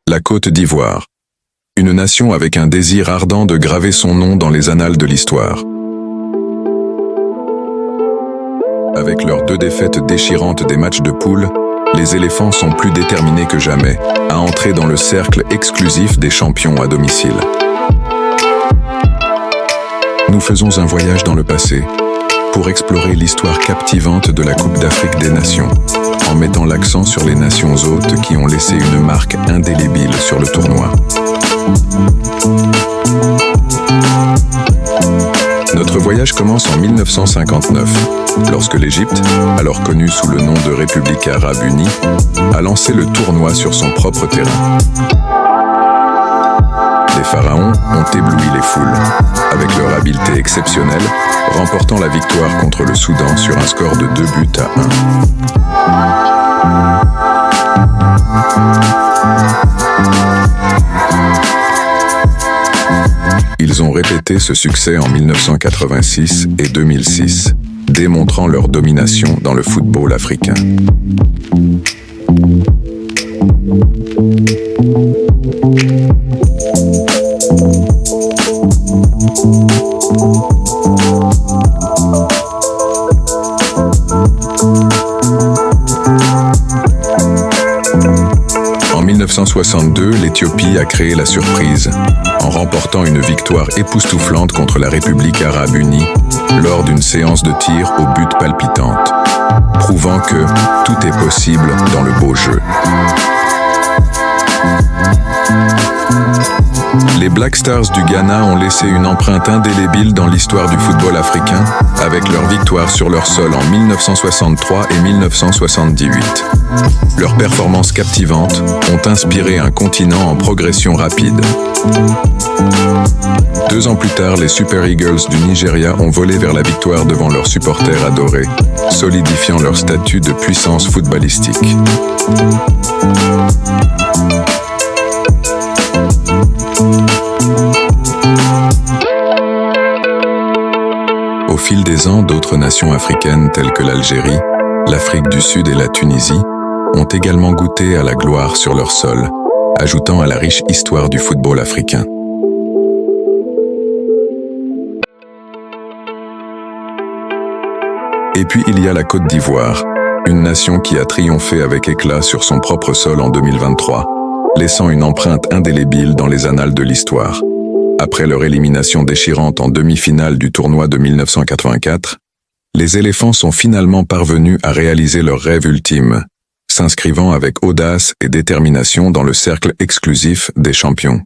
La Côte d'Ivoire. Une nation avec un désir ardent de graver son nom dans les annales de l'histoire. Avec leurs 2 défaites déchirantes des matchs de poule, les éléphants sont plus déterminés que jamais à entrer dans le cercle exclusif des champions à domicile. Nous faisons un voyage dans le passé pour explorer l'histoire captivante de la Coupe d'Afrique des Nations, en mettant l'accent sur les nations hôtes qui ont laissé une marque indélébile sur le tournoi. Notre voyage commence en 1959, lorsque l'Égypte, alors connue sous le nom de République arabe unie, a lancé le tournoi sur son propre terrain. Les pharaons ont ébloui les foules, avec leur habileté exceptionnelle, remportant la victoire contre le Soudan sur un score de 2-1. Ils ont répété ce succès en 1986 et 2006, démontrant leur domination dans le football africain. En 1962, l'Éthiopie a créé la surprise en remportant une victoire époustouflante contre la République arabe unie lors d'une séance de tir au but palpitante, prouvant que tout est possible dans le beau jeu. Les Black Stars du Ghana ont laissé une empreinte indélébile dans l'histoire du football africain avec leur victoire sur leur sol en 1963 et 1978. Leurs performances captivantes ont inspiré un continent en progression rapide. 2 ans plus tard, les Super Eagles du Nigeria ont volé vers la victoire devant leurs supporters adorés, solidifiant leur statut de puissance footballistique. Au fil des ans, d'autres nations africaines telles que l'Algérie, l'Afrique du Sud et la Tunisie ont également goûté à la gloire sur leur sol, ajoutant à la riche histoire du football africain. Et puis il y a la Côte d'Ivoire, une nation qui a triomphé avec éclat sur son propre sol en 2023, laissant une empreinte indélébile dans les annales de l'histoire. Après leur élimination déchirante en demi-finale du tournoi de 1984, les éléphants sont finalement parvenus à réaliser leur rêve ultime, s'inscrivant avec audace et détermination dans le cercle exclusif des champions.